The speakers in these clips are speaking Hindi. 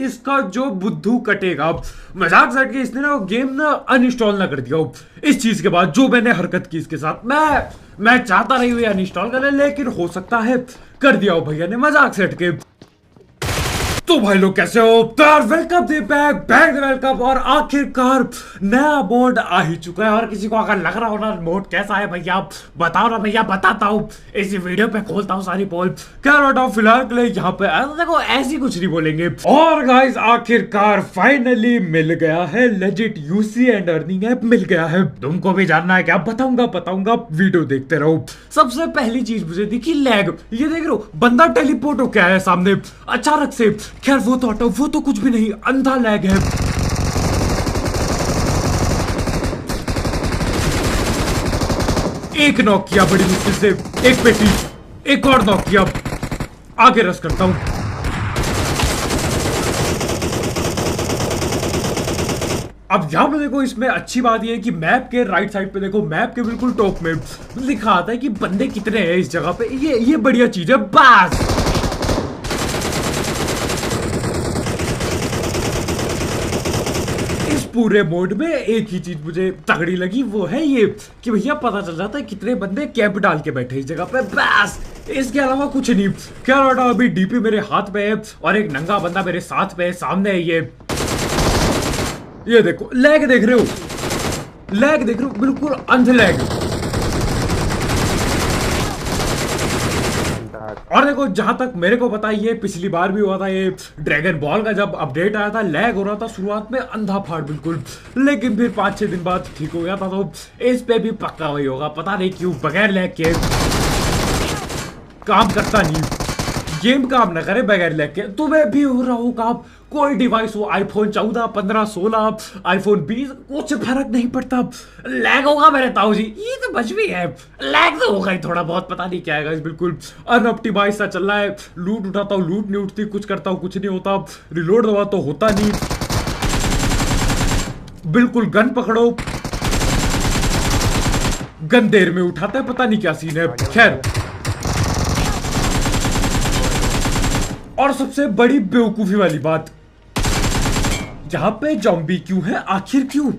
इसका जो बुद्धू कटेगा। मजाक साइड के इसने ना वो गेम ना अनइंस्टॉल ना कर दिया हो इस चीज के बाद जो मैंने हरकत की इसके साथ। मैं चाहता रही हूँ अनइंस्टॉल कर ले, लेकिन हो सकता है कर दिया हो भैया ने मजाक सेट के। तो भाई लोग कैसे हो? तो यार वेलकम दे बैक बैक वेलकम। और आखिरकार नया मोड आ ही चुका है। और किसी को अगर लग रहा हो ना मोड कैसा है भैया बताओ ना भैया, बताता हूँ इसी वीडियो पे, खोलता हूँ सारी पोल। क्या रहा हूँ फिलहाल के लिए यहाँ पे देखो ऐसी कुछ नहीं बोलेंगे। और गाइस आखिरकार फाइनली मिल गया है legit UC and earning app मिल गया है। तुमको भी जानना है क्या? बताऊंगा वीडियो देखते रहो। सबसे पहली चीज मुझे दिखी लैग। ये देख रहे हो बंदा टेलीपोर्ट हो क्या है सामने अचानक से। खैर वो तो हटाओ, वो तो कुछ भी नहीं, अंधा लैग है। एक नॉक किया बड़ी मुश्किल से, एक पेटी, एक और नॉक किया। आगे रश करता हूं। अब यहां पे देखो इसमें अच्छी बात यह है कि मैप के राइट साइड पे देखो, मैप के बिल्कुल टॉप में लिखा आता है कि बंदे कितने हैं इस जगह पे। ये बढ़िया चीज है। बस पूरे मोड में एक ही चीज मुझे तगड़ी लगी, वो है ये कि भैया पता चल जाता है कितने बंदे कैंप डाल के बैठे इस जगह पे। बस इसके अलावा कुछ नहीं। क्या बेटा अभी डीपी मेरे हाथ पे है और एक नंगा बंदा मेरे साथ पे है, सामने है ये देखो लैग देख रहे हो, लैग देख रहे हो, बिल्कुल अंध लैग। और देखो जहां तक मेरे को पता है ये पिछली बार भी हुआ था, ये ड्रैगन बॉल का जब अपडेट आया था लैग हो रहा था शुरुआत में अंधा फाड़ बिल्कुल, लेकिन फिर 5-6 दिन बाद ठीक हो गया था। तो इस पे भी पक्का वही होगा, पता नहीं क्यों बगैर लैग के काम करता नहीं, गेम काम ना करे बगैर लैग के। तुम्हें भी हो रहा हो काम, कोई डिवाइस हो, आईफोन 14, 15, 16, आईफोन 20, कुछ फर्क नहीं पड़ता, लैग होगा मेरे ताऊ जी। ये तो बच भी है, लैग तो होगा ही थोड़ा बहुत, पता नहीं क्या है बिल्कुल अनऑप्टिमाइज सा चल रहा है। लूट उठाता हूँ लूट नहीं उठती, कुछ करता हूँ कुछ नहीं होता, रिलोड दबा तो होता नहीं, बिल्कुल गन पकड़ो गन देर में उठाता है, पता नहीं क्या सीन है। खैर और सबसे बड़ी बेवकूफी वाली बात, यहां पे जॉम्बी क्यों है? आखिर क्यों?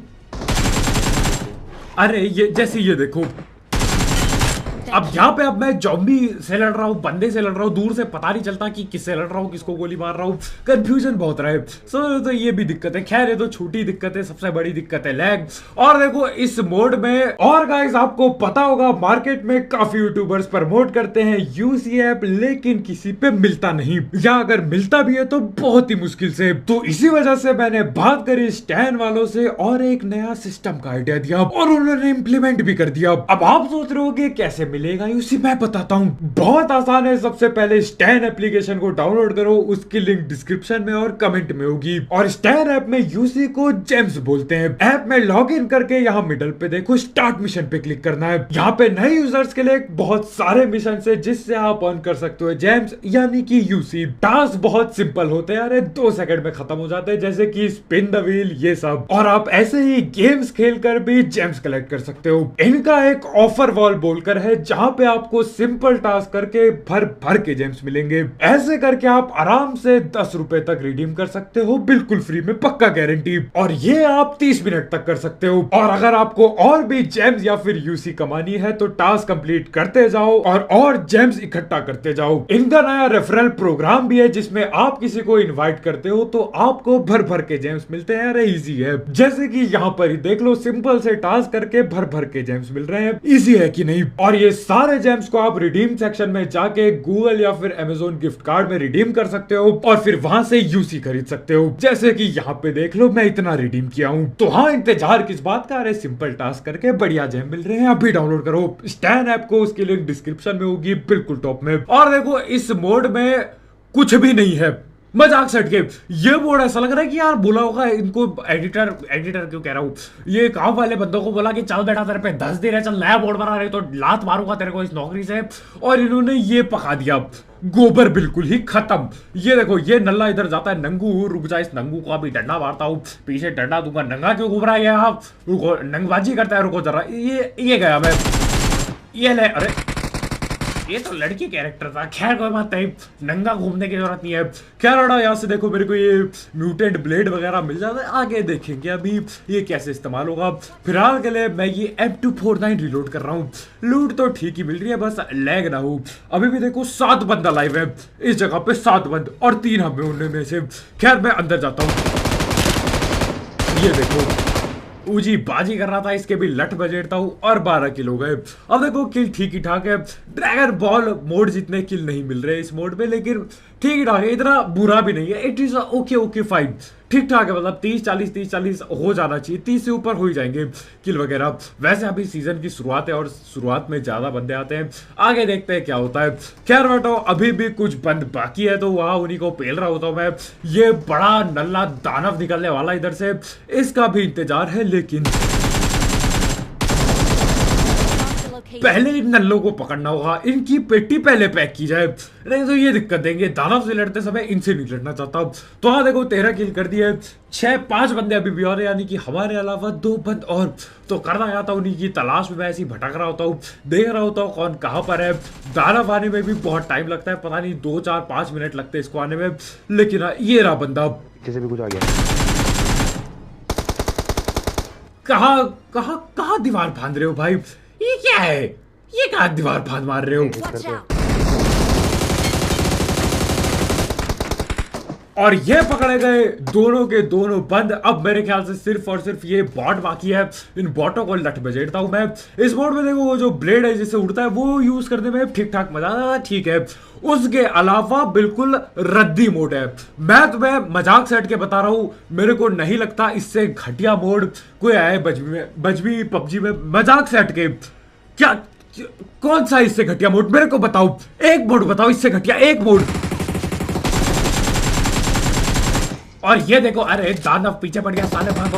अरे ये जैसे ये देखो, अब यहाँ पे अब मैं जॉम्बी से लड़ रहा हूँ, बंदे से लड़ रहा हूँ, दूर से पता नहीं चलता कि किससे लड़ रहा हूँ, किसको गोली मार रहा हूँ, कंफ्यूजन बहुत रहा है। तो ये भी दिक्कत है। खैर ये तो छोटी दिक्कत है, सबसे बड़ी दिक्कत है लैग। और देखो इस मोड में, और गाइस आपको पता होगा मार्केट में काफी यूट्यूबर्स प्रमोट करते हैं यूसी ऐप, लेकिन किसी पे मिलता नहीं, या अगर मिलता भी है तो बहुत ही मुश्किल से। तो इसी वजह से मैंने बात करी स्टैन वालों से और एक नया सिस्टम का आइडिया दिया और उन्होंने इंप्लीमेंट भी कर दिया। अब आप सोच रहे हो कि कैसे मिलेगा उसी मैं बताता हूं। बहुत आसान है। सबसे पहले स्टैन एप्लीकेशन को डाउनलोड करो, उसकी लिंक डिस्क्रिप्शन में और कमेंट में होगी। और स्टैन ऐप में यूसी को जेम्स बोलते हैं। ऐप में लॉग इन करके यहाँ मिडल पे देखो स्टार्ट मिशन पे क्लिक करना है। यहाँ पे नए यूजर्स के लिए बहुत सारे मिशन है जिससे आप अर्न कर सकते हो जेम्स यानी कि यूसी। टास्क बहुत सिंपल होते हैं, अरे 2 सेकंड में खत्म हो जाते हैं, जैसे कि स्पिन द व्हील ये सब। और आप ऐसे ही गेम्स खेल कर भी जेम्स कलेक्ट कर सकते हो। इनका एक ऑफर वॉल बोलकर है जहां पे आपको सिंपल टास्क करके भर के जेम्स मिलेंगे। ऐसे करके आप आराम से 10 रुपए तक रिडीम कर सकते हो, बिल्कुल फ्री में, पक्का गारंटी। और ये आप 30 मिनट तक कर सकते हो। और अगर आपको और भी जेम्स या फिर यूसी कमानी है तो टास्क कंप्लीट करते जाओ और जेम्स इकट्ठा करते जाओ। इनका नया रेफरल प्रोग्राम भी है जिसमें आप किसी को इनवाइट करते हो तो आपको भर के जेम्स मिलते हैं। अरे इजी है, जैसे कि यहाँ पर ही देख लो, सिंपल से टास्क करके भर के जेम्स मिल रहे हैं। इजी है कि नहीं? और ये सारे जेम्स को आप रिडीम सेक्शन में जाके गूगल या फिर अमेज़न गिफ्ट कार्ड में रिडीम कर सकते हो और फिर वहां से यूसी खरीद सकते हो। जैसे कि यहाँ पे देख लो मैं इतना रिडीम किया हूँ। तो हाँ, इंतजार किस बात का? अरे सिंपल टास्क करके बढ़िया जेम मिल रहे हैं। अभी डाउनलोड करो स्टैन ऐप को, उसकी लिंक डिस्क्रिप्शन में होगी बिल्कुल टॉप में। और देखो इस मोड में कुछ भी नहीं है, मजाक सेट के। ये बोर्ड ऐसा लग रहा है कि यार बोला होगा इनको, एडिटर क्यों कह रहा हूँ, ये काम वाले बंदों को बोला कि चल बेटा तेरे पे 10 दिन है, चल नया बोर्ड बना रहे तो लात मारूंगा तेरे को इस नौकरी से। और इन्होंने ये पका दिया, गोबर बिल्कुल ही खत्म। ये देखो ये नल्ला इधर जाता है, नंगू रुक जा, इस नंगू को अभी डंडा मारता हूँ, पीछे डंडा दूंगा। नंगा क्यों घूम रहा है आप? रुको, नंगबाजी करता है, रुको जरा। ये गया मैं, ये ले, अरे ये तो लड़की कैरेक्टर था। खैर कोई बात नहीं, नंगा घूमने की जरूरत नहीं है। खैर हटा यहाँ से। देखो मेरे को ये म्यूटेंट ब्लेड वगैरह मिल जाता है, आगे देखेंगे अभी ये कैसे इस्तेमाल होगा। फिलहाल के लिए मैं ये M249 रिलोड कर रहा हूँ। लूट तो ठीक ही मिल रही है, बस लैग ना हो। अभी भी देखो 7 बंदा लाइव है इस जगह पे, 7 बंद और 3 हमें उनमें में से। खैर मैं अंदर जाता हूँ। ये देखो ऊजी बाजी कर रहा था, इसके भी लठ बजेटता हूँ और 12 किल हो गए। अब देखो किल ठीक ही ठाक है। ड्रैगन बॉल मोड जितने किल नहीं मिल रहे इस मोड पे, लेकिन ठीक ही ठाक है, इतना बुरा भी नहीं है। इट इज ओके फाइन, ठीक ठाक है। मतलब 30-40 हो जाना चाहिए, 30 से ऊपर हो ही जाएंगे किल वगैरह। वैसे अभी सीजन की शुरुआत है और शुरुआत में ज्यादा बंदे आते हैं, आगे देखते हैं क्या होता है। खैर बेटो अभी भी कुछ बंद बाकी है, तो वहां उन्हीं को पेल रहा होता हूं मैं। ये बड़ा नल्ला दानव निकलने वाला इधर से, इसका भी इंतजार है, लेकिन पहले इन नल्लों को पकड़ना होगा, इनकी पेटी पहले पैक की जाए, नहीं तो ये दिक्कत देंगे। दानव से लड़ते समय इनसे नहीं लड़ना चाहता। तो हाँ देखो 13 किल कर दिए, 5 बंदे अभी भी और, यानी कि हमारे अलावा 2 बंद और। तो करना क्या था, उन्हीं की तलाश में मैं ऐसे ही भटक रहा होता हूँ, देख रहा होता हूँ कौन कहाँ पर है। दानव आने में भी बहुत टाइम लगता है, पता नहीं 2-4-5 मिनट लगते हैं इसको आने में, लेकिन ये रहा बंदा। पीछे से भी कुछ आ गया। कहाँ दीवार फांद रहे हो भाई? ये क्या है? ये कहाँ दीवार फांद मार रहे हो? और ये पकड़े गए दोनों के दोनों बंद। अब मेरे ख्याल से सिर्फ और सिर्फ ये बॉट बाकी है, इन बॉटों को लट बजेटता हूं मैं। इस मोड में देखो वो जो ब्लेड है जिससे उड़ता है वो यूज करने में ठीक ठाक मजा, ठीक है। उसके अलावा बिल्कुल रद्दी मोड है। मैं तुम्हें मजाक से हट के बता रहा हूं, मेरे को नहीं लगता इससे घटिया मोड कोई आया है बजबी पबजी में। मजाक से हट के क्या, कौन सा इससे घटिया मोड मेरे को बताओ, एक मोड बताओ इससे घटिया, एक मोड। और ये देखो, अरे दानव पीछे पड़ गया, साले भागो।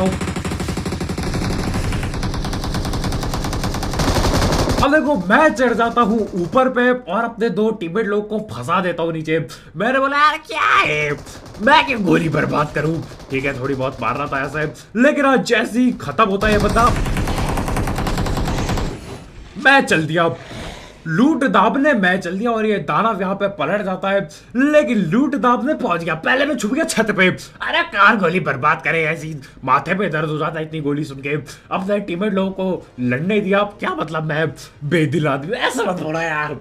अब देखो मैं चढ़ जाता हूँ ऊपर पे और अपने 2 टीममेट लोग को फंसा देता हूँ नीचे। मैंने बोला यार क्या है, मैं क्यों गोली बर्बाद करूं। ठीक है थोड़ी बहुत मार रहा था ऐसे, लेकिन आज जैसे ही खत्म होता है ये बंदा, मैं चल दिया लूट दाबने, मैं चल दिया और ये दानव यहाँ पे पलट जाता है। लेकिन लूट दाबने पहुंच गया, पहले मैं छुप गया छत पे। अरे कार गोली बर्बाद करे, ऐसी माथे पे दर्द हो जाता है इतनी गोली सुन के। अपने टीममेट लोगों को लड़ने दिया। क्या मतलब मैं बेदिल आदमी, ऐसा मत बोला यार,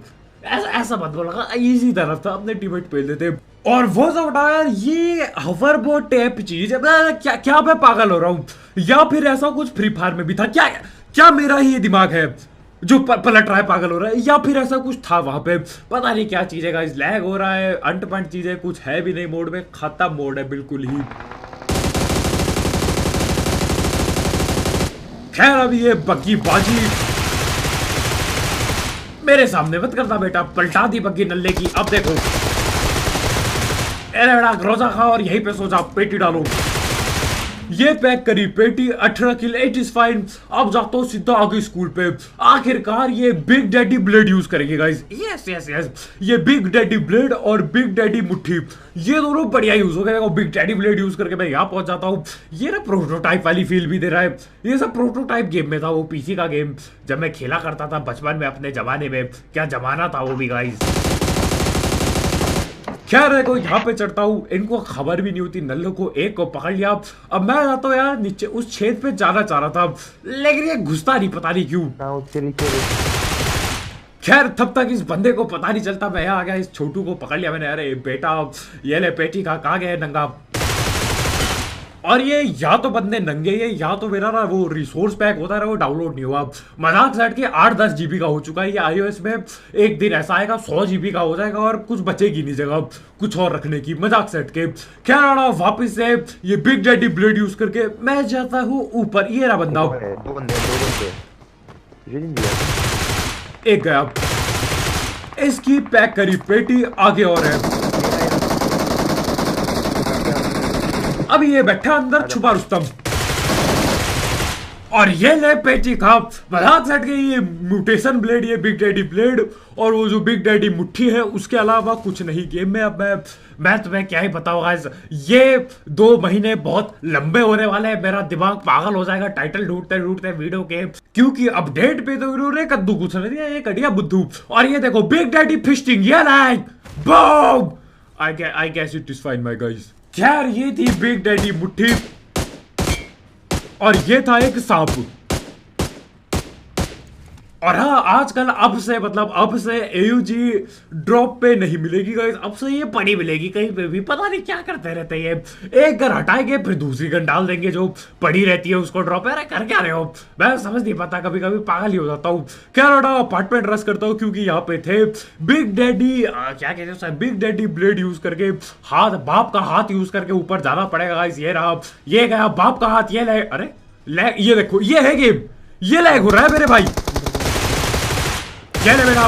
ऐसा मत बोला। इजी तरफ था, अपने टीममेट पेल देते। और वो सब उठा यार, ये हवर बोट टाइप चीज है। क्या मैं पागल हो रहा हूँ, या फिर ऐसा कुछ फ्री फायर में भी था क्या मेरा ही दिमाग है जो पलट रहा है, पागल हो रहा है, या फिर ऐसा कुछ था वहां पे, पता नहीं क्या चीज है गाइस। लैग हो रहा है, अंट-पंट चीज है, कुछ है भी नहीं मोड में, खत्म मोड है बिल्कुल ही। खैर अब ये बग्गी बाजी मेरे सामने मत करना बेटा, पलटा दी बग्गी नल्ले की। अब देखो अरे बेटा ग्रोजा खा और यहीं पे सो जा, पेटी डालो। ये पैक करी पेटी, 18 किल, इट इज फाइन। अब जाता हूँ सीधा आगे स्कूल पे। आखिरकार ये बिग डैडी ब्लेड यूज करेंगे गाइस। यस ये बिग डैडी ब्लेड और बिग डैडी मुट्ठी, ये दोनों बढ़िया यूज हो गए। बिग डैडी ब्लेड यूज करके मैं यहाँ पहुंच जाता हूँ। ये ना प्रोटोटाइप वाली फील भी दे रहा है। ये सब प्रोटोटाइप गेम में था, वो पीसी का गेम जब मैं खेला करता था बचपन में अपने जमाने में। क्या जमाना था वो भी गाइस। खैर देखो यहाँ पे चढ़ता हूँ, इनको खबर भी नहीं होती, नल्लों को एक को पकड़ लिया। अब मैं जाता हूँ यार नीचे, उस छेद पे जाना चाह रहा था, लेकिन ये घुसता नहीं, पता नहीं क्यों। खैर तब तक इस बंदे को पता नहीं चलता, मैं यहाँ आ गया, इस छोटू को पकड़ लिया मैंने। अरे बेटा ये ले पेटी का, कहाँ गया नंगा। और ये या तो बंदे नंगे है, या तो मेरा ना वो रिसोर्स पैक होता है वो डाउनलोड नहीं हुआ। मजाक साइड के 8-10 GB का हो चुका है ये iOS में। एक दिन ऐसा आएगा 100 GB का हो जाएगा और कुछ बचेगी नहीं जगह कुछ और रखने की, मजाक सेट के। खैर आना वापिस से ये बिग डैडी ब्लेड यूज करके मैं जाता हूँ ऊपर। ये रहा बंदा, 2 बंदे एक गया। इसकी पैक करी पेटी, आगे और है। अब ये बैठा अंदर छुपा रुस्तम, और ये ले पेटी खा मजाक सेट गई ये म्यूटेशन ब्लेड, ये बिग डैडी ब्लेड और वो जो बिग डैडी मुट्ठी है, उसके अलावा कुछ नहीं गेम में। अब मैं तुम्हें क्या ही बताऊं गाइस, ये 2 महीने बहुत लंबे होने वाले हैं, मेरा दिमाग पागल हो जाएगा टाइटल ढूंढते ढूंढते वीडियो के, क्योंकि अपडेट पे तो इन्होंने कद्दू कुछ नहीं दिया, ये कटिया बुद्धू। और ये देखो बिग डैडी फिस्टिंग, ये like boom, I guess it is fine my guys. खैर ये थी बिग डैडी मुट्ठी और ये था एक सांप। और हाँ आजकल अब से AUG ड्रॉप पे नहीं मिलेगी गाइस, अब से ये पड़ी मिलेगी कहीं पे भी, पता नहीं क्या करते रहते हैं ये, एक गन हटाएंगे फिर दूसरी गन डाल देंगे जो पड़ी रहती है उसको ड्रॉप। अरे कर क्या रहे हो, मैं समझ नहीं पाता, कभी कभी पागल ही हो जाता हूँ। क्या अपार्टमेंट रश करता हूँ क्योंकि यहाँ पे थे बिग डैडी, क्या कहते हैं, बिग डैडी ब्लेड यूज करके, हाथ बाप का हाथ यूज करके ऊपर जाना पड़ेगा गाइस। ये रहा, ये गया बाप का हाथ, ये ले, अरे ले, ये देखो ये है गेम, ये लैग हो रहा है मेरे भाई, क्या ले बेटा,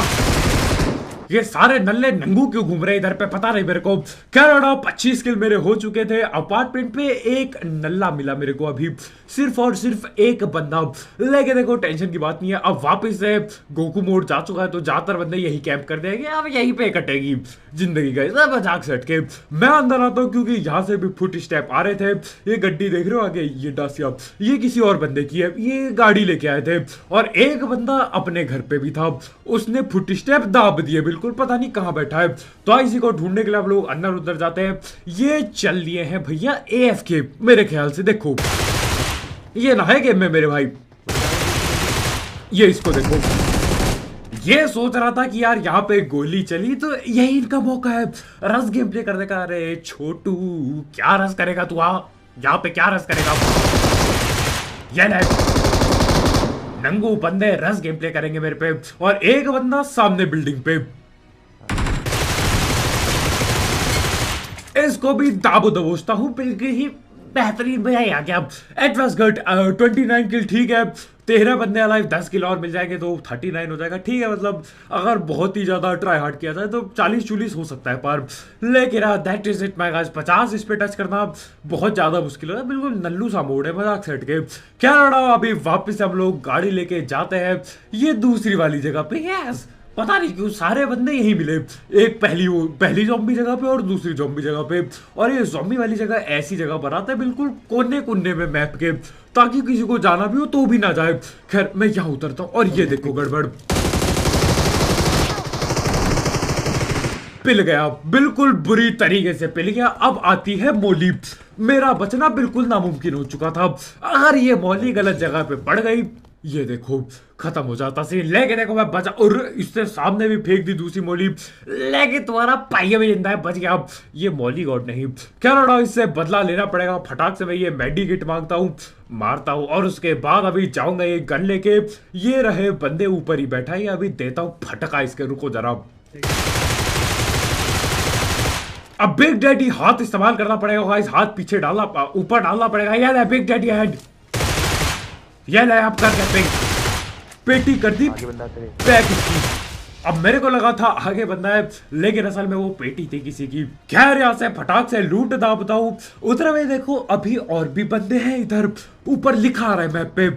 ये सारे नल्ले नंगू क्यों घूम रहे हैं इधर पे, पता नहीं मेरे को। क्या 25 किल मेरे हो चुके थे। अपार्टमेंट पे एक नल्ला मिला मेरे को अभी, सिर्फ और सिर्फ एक बंदा, लेकिन देखो टेंशन की बात नहीं है, अब वापस से गोकू मोड जा चुका है तो ज्यादातर बंदे यही कैंप कर देंगे, अब यहीं पे कटेगी जिंदगी का मजाक से हटके। मैं अंदर आता हूँ क्योंकि यहाँ से भी फुट स्टेप आ रहे थे। ये गड्डी देख रहे हो आगे, ये डासिया, ये किसी और बंदे की है, ये गाड़ी लेके आए थे और एक बंदा अपने घर पे भी था, उसने फुट स्टेप दाब दिए, बिल्कुल पता नहीं कहां बैठा है। तो इसी को ढूंढने के लिए आप लोग अंदर उधर जाते हैं। ये चल लिए हैं भैया AFK मेरे ख्याल से, देखो ये ना है गेम में मेरे भाई, ये इसको देखो, ये सोच रहा था कि यार यहाँ पे गोली चली तो यही इनका मौका है रस गेम प्ले करने का। अरे छोटू क्या रस करेगा तू, यहाँ पे क्या रस करेगा, ये नंगू बंदे रस गेम प्ले करेंगे मेरे पे। और एक बंदा सामने बिल्डिंग पे, इसको भी दाबो दबोचता हूँ बिल्कुल ही बेहतरीन भैया। क्या इट वाज गुड, 29 किल ठीक है, 13 बंदे अलाइव, 10 किल और मिल जाएंगे तो 39 हो जाएगा, ठीक है। मतलब अगर बहुत ही ज्यादा ट्राई हार्ड किया जाए तो 40-40 हो सकता है पर, लेकिन that is it my guys, 50 इस पे टच करना बहुत ज्यादा मुश्किल है, बिल्कुल नल्लू सा मोड है मजाक सेट के। क्या लड़ा, अभी वापस हम लोग गाड़ी लेके जाते हैं ये दूसरी वाली जगह पे। यस पता नहीं क्यों सारे बंदे यही मिले, एक पहली ज़ॉम्बी जगह पे और दूसरी ज़ॉम्बी जगह पे। और ये ज़ॉम्बी वाली जगह ऐसी जगह बनाता है बिल्कुल कोने कोने में मैप के, ताकि किसी को जाना भी हो तो भी ना जाए। खैर मैं यहाँ उतरता हूँ और ये देखो गड़बड़, पिल गया, बिल्कुल बुरी तरीके से पिल गया। अब आती है मौली, मेरा बचना बिल्कुल नामुमकिन हो चुका था। अगर ये मौली गलत जगह पे पड़ गई, ये देखो खत्म हो जाता सीन। लेके देखो मैं बचा, और इससे सामने भी फेंक दी दूसरी मौली, लेके तुम्हारा पाइया भी जिंदा है, बच गया। ये मौली गॉड नहीं, क्या लड़ा, इससे बदला लेना पड़ेगा। फटाक से मैं ये मेडी किट मांगता हूँ, मारता हूँ और उसके बाद अभी जाऊंगा ये गन लेके। ये रहे बंदे ऊपर ही बैठा है, अभी देता हूँ फटका इसके, रुको जरा। अब बिग डैडी हाथ इस्तेमाल करना पड़ेगा गाइस, हाथ पीछे डालना, ऊपर डालना पड़ेगा। यार बिग डैडी हैंड, ये ले आप कर सकते, पेटी कर दी पैक की। अब मेरे को लगा था आगे बंदा है, लेकिन असल में वो पेटी थी किसी की। खैर यहाँ से फटाक से लूट दाबता हूँ। उधर में देखो अभी और भी बंदे हैं, इधर ऊपर लिखा आ रहा है मैप पे,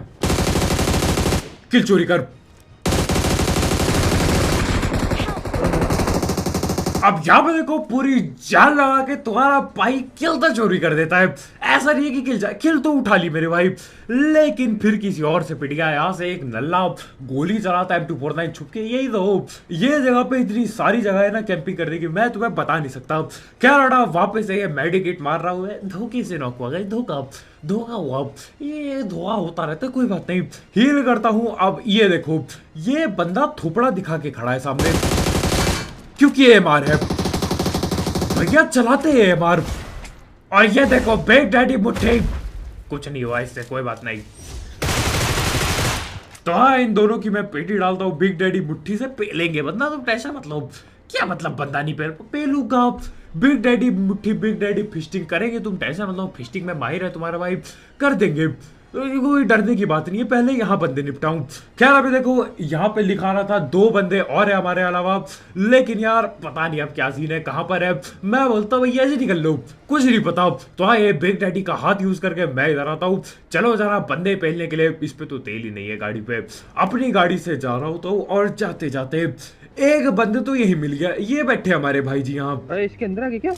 किल चोरी कर। अब यहाँ पे देखो पूरी जान लगा के तुम्हारा भाई किल तो चोरी कर देता है। ऐसा नहीं है कि किल तो उठा ली मेरे भाई, लेकिन फिर किसी और से पिट गया। यहाँ से एक नल्ला गोली चलाता है M249 छुप के। यही तो, ये जगह पे इतनी सारी जगह है ना कैंपिंग करने की, मैं तुम्हें बता नहीं सकता। क्या लड़ा, वापस से ये मेडिकेट मार रहा हूँ, धोखे से नॉक हुआ, धोखा हुआ, ये धोखा होता रहता है, कोई बात नहीं। हील करता हूँ। अब ये देखो ये बंदा थोपड़ा दिखा के खड़ा है सामने, क्योंकि AMR है भैया, चलाते हैं AMR। और ये देखो बिग डैडी मुट्ठी, कुछ नहीं हुआ इससे, कोई बात नहीं। तो हाँ इन दोनों की मैं पेटी डालता हूँ, बिग डैडी मुट्ठी से पेलेंगे बंदा, तुम टेंशन मतलब क्या मतलब बंदा नहीं पेलूंगा। बिग डैडी मुट्ठी, बिग डैडी फिस्टिंग करेंगे, तुम टेंशन मतलब, फिस्टिंग में माहिर है तुम्हारा भाई, कर देंगे। कोई डरने की बात नहीं है, पहले यहाँ बंदे निपटाऊं। खैर अभी देखो यहाँ पे लिखा रहा था 2 बंदे और है हमारे अलावा, लेकिन यार पता नहीं अब क्या सीन है, कहाँ पर है। मैं बोलता हूँ भैया ऐसे निकल लो, कुछ नहीं पता। तो हाँ ये बिग डैडी का हाथ यूज करके मैं इधर आता हूँ। चलो जरा बंदे पहनने के लिए, इस पे तो तेल ही नहीं है गाड़ी पे, अपनी गाड़ी से जा रहा हूँ। तो और जाते जाते एक बंदे तो यही मिल गया, ये बैठे हमारे भाई जी यहाँ। अरे इसके अंदर आ गए क्या?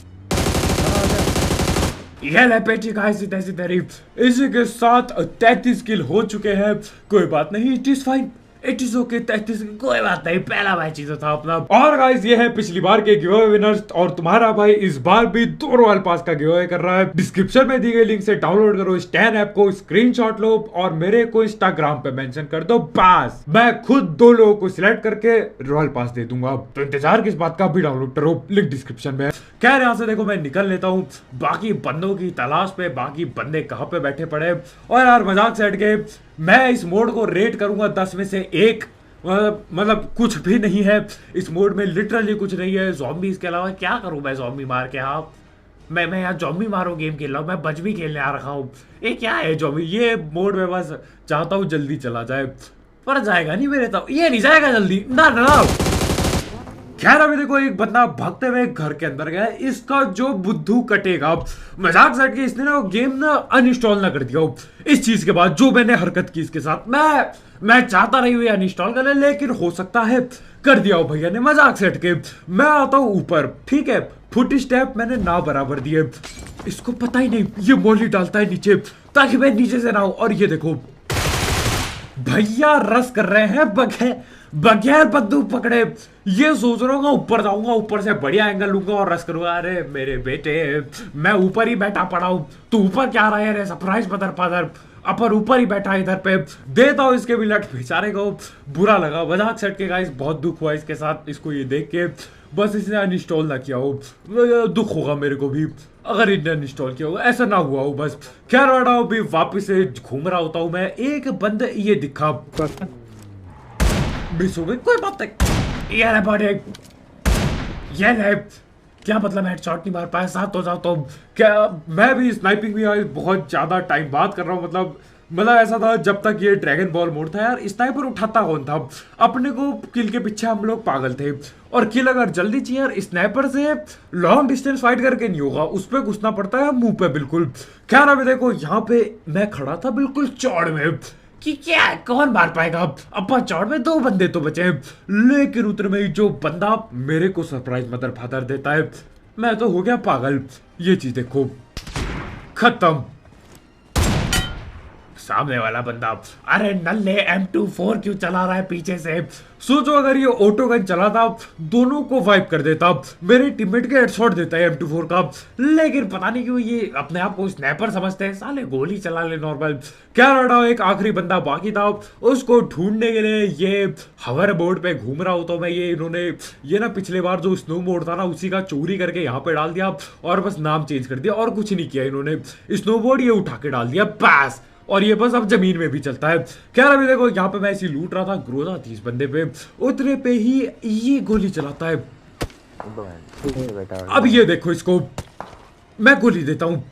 ये लपेटी का ऐसी तैसी तारीफ। इसी के साथ 33 किल हो चुके हैं, कोई बात नहीं, it is fine, it is okay. 33 कोई बात नहीं, पहला मैच ही तो था अपना। और गाइस ये है पिछली बार के गिव अवे विनर्स, और तुम्हारा भाई इस बार भी 2 रॉयल पास का गिव अवे कर रहा है। डिस्क्रिप्शन में दी गई लिंक से डाउनलोड करो स्टैन ऐप को, स्क्रीनशॉट लो और मेरे को इंस्टाग्राम पे मेंशन कर दो, बस मैं खुद 2 लोगों को सिलेक्ट करके रॉयल पास दे दूंगा। तो इंतजार किस बात का, भी डाउनलोड करो, लिंक डिस्क्रिप्शन में। खैर यहाँ से देखो मैं निकल लेता हूँ बाकी बंदों की तलाश पे, बाकी बंदे कहाँ पे बैठे पड़े। और यार मजाक से हट के मैं इस मोड को रेट करूंगा 10 में से 1। मतलब कुछ भी नहीं है इस मोड में, लिटरली कुछ नहीं है। ज़ॉम्बीज़ के अलावा क्या करूं मैं ज़ॉम्बी मार के। हाँ मैं यहाँ ज़ॉम्बी मारो गेम खेल रहा हूँ, मैं बच भी खेलने आ रखा हूँ। ये क्या है ज़ॉम्बी, ये मोड में बस चाहता हूँ जल्दी चला जाए, पर जाएगा नहीं मेरे, तो ये नहीं जाएगा जल्दी ना ना। खैर अभी देखो एक बंदा भागते हुए घर के अंदर गया, इसका जो बुद्धू कटेगा। मजाक सेट के इसने ना वो गेम ना अनइंस्टॉल ना कर दिया हो इस चीज के बाद जो मैंने हरकत की इसके साथ। मैं चाहता नहीं हुई अनइंस्टॉल कर ले, लेकिन हो सकता है कर दिया हो भैया ने मजाक सेट के। मैं आता हूँ ऊपर, ठीक है, फुट स्टेप मैंने ना बराबर दिए, इसको पता ही नहीं ये मोली डालता है नीचे ताकि मैं नीचे से ना हूं। और ये देखो भैया रस कर रहे हैं बगैर बंदूक पकड़े। ये सोच रहा हूँ ऊपर जाऊंगा, ऊपर से बढ़िया एंगल लूंगा और रस करूंगा। अरे मेरे बेटे मैं ऊपर ही बैठा पड़ा हूँ, तू ऊपर क्या रहा है? सरप्राइज पदर पदर अपर ऊपर ही बैठा इधर पे, देता हूँ इसके भी लट। बेचारे को बुरा लगा, मजाक सेट के गाइस, बहुत दुख हुआ इसके साथ, इसको ये देख के। बस इसने अनइंस्टॉल ना किया हो, दुख होगा मेरे को भी अगर इन्हें अनइंस्टॉल किया होगा, ऐसा ना हुआ हो बस। खैर बैठा भी वापिस से घूम रहा होता हूँ मैं, एक बंदा ये दिखा, मिस हो गई, कोई बात नहीं। ये बड़े ये ले, क्या मतलब हेडशॉट नहीं मार पाया, साथ हो जाओ तो क्या। मैं भी स्नाइपिंग भी आज बहुत ज्यादा टाइम बाद कर रहा हूँ। मतलब ऐसा था जब तक ये ड्रैगन बॉल मोड था यार, स्नाइपर उठाता कौन था? अपने को किल के पीछे हम लोग पागल थे, और किल अगर जल्दी चाहिए यार स्नाइपर से लॉन्ग डिस्टेंस फाइट करके नहीं होगा, उस पर घुसना पड़ता है मुंह पे बिल्कुल। खैर अभी देखो यहाँ पे मैं खड़ा था बिल्कुल चौड़ में कि क्या कौन मार पाएगा। अब चौड़ में 2 बंदे तो बचे हैं, लेकिन उतने में जो बंदा मेरे को सरप्राइज मदर फादर देता है, मैं तो हो गया पागल। ये चीज देखो, खत्म। सामने वाला बंदा, अरे नल्ले M24 क्यों चला रहा है पीछे से? सोचो अगर ये ऑटो गन चलाता दोनों को वाइप कर देता, मेरे टीममेट के हेडशॉट देता है M24 का। लेकिन पता नहीं क्यों ये अपने आप को स्नैपर समझते हैं, साले गोली चला ले नॉर्मल। क्या रहा, एक आखिरी बंदा बाकी था, उसको ढूंढने के लिए ये हवर बोर्ड पे घूम रहा हूं। तो मैं इन्होंने ये ना पिछले बार जो स्नो मोड था ना उसी का चोरी करके यहाँ पे डाल दिया, और बस नाम चेंज कर दिया और कुछ नहीं किया इन्होंने। स्नो बोर्ड ये उठा के डाल दिया बस, और ये बस अब जमीन में भी चलता है। खैर अभी देखो यहाँ पे मैं ऐसी लूट रहा था, ग्रोजा थी इस बंदे पे, उतने पे ही ये गोली चलाता है। अब ये देखो इसको मैं गोली देता हूँ,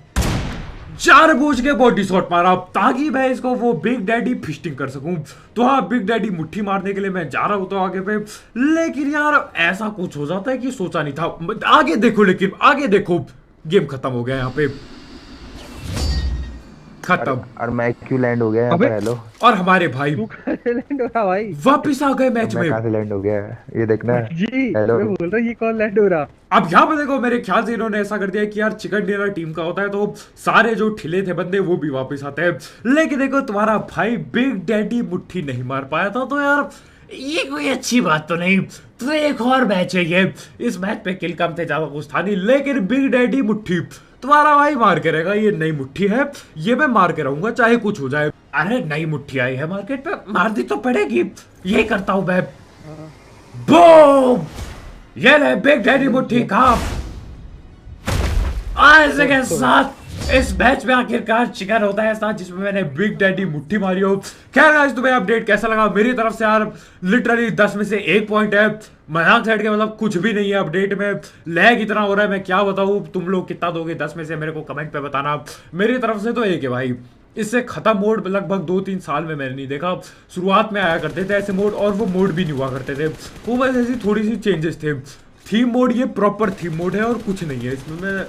4 बूझ के बॉडी शॉट मारा ताकि मैं इसको वो बिग डैडी फिस्टिंग कर सकूं। तो हाँ बिग डैडी मुट्ठी मारने के लिए मैं जा रहा हूं तो आगे पे, लेकिन यार ऐसा कुछ हो जाता है कि सोचा नहीं था। आगे देखो, लेकिन आगे देखो गेम खत्म हो गया यहाँ पे, खत्म। और मैं क्यों लैंड हो गया यहाँ पर? हेलो, और हमारे भाई लैंड हो रहा भाई, वापिस आ गए मैच में। कहाँ से लैंड हो गया? ये देखना जी हेलो, मैं बोल रहा ये कौन लैंड हो रहा? अब यहाँ पे देखो मेरे ख्याल से इन्होंने ऐसा कर दिया कि यार चिकन डिनर टीम का होता है तो सारे जो ठिले थे बंदे वो भी वापस आते हैं। लेकिन देखो तुम्हारा भाई बिग डैडी मुट्ठी नहीं मार पाया था, तो यार ये कोई अच्छी बात तो नहीं। तो एक और मैच है ये, इस मैच पे किल कम थे, ज्यादा कुछ था नहीं, लेकिन बिग डैडी मुट्ठी तुम्हारा भाई मार के रहेगा। ये नई मुट्ठी है, ये मैं मार के रहूंगा चाहे कुछ हो जाए। अरे नई मुट्ठी आई है मार्केट पे, मार दी तो पड़ेगी, ये करता हूं मैं। बूम, ये ले बिग डैडी मुट्ठी का। ऐसे के साथ इस मैच में आखिरकार चिकन होता है साथ, जिसमें मैंने बिग डैडी मुट्ठी मारी हो। खैर आज तुम्हें अपडेट कैसा लगा? मेरी तरफ से यार लिटरली 10 में से 1 पॉइंट है। मजाक साइड के मतलब कुछ भी नहीं है अपडेट में, लैग इतना हो रहा है मैं क्या बताऊं। तुम लोग कितना दोगे 10 में से? मेरे को कमेंट पे बताना। मेरी तरफ से तो 1 है भाई, इससे खत्म मोड लगभग 2-3 साल में मैंने नहीं देखा। शुरुआत में आया करते थे ऐसे मोड, और वो मोड भी नहीं हुआ करते थे, वो बस ऐसी थोड़ी सी चेंजेस थे। थीम मोड ये प्रॉपर थीम मोड है और कुछ नहीं है इसमें। मैं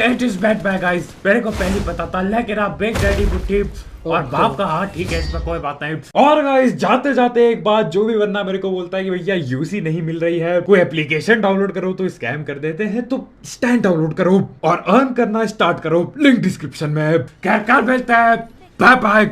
it is bad bye guys, मेरे को पहले पता था, लेकिन आप बिग डैडी बुट्टी और बाप का हाथ ठीक है, इसमें कोई बात नहीं। और गाइस जाते जाते एक बात, जो भी बंदा मेरे को बोलता है कि भैया यूसी नहीं मिल रही है, कोई एप्लीकेशन डाउनलोड करो तो स्कैम कर देते हैं, तो स्टैंड डाउनलोड करो और अर्न करना स्टार्ट करो, लिंक डिस्क्रिप्शन में है। क्या मिलता है, बाय बाय।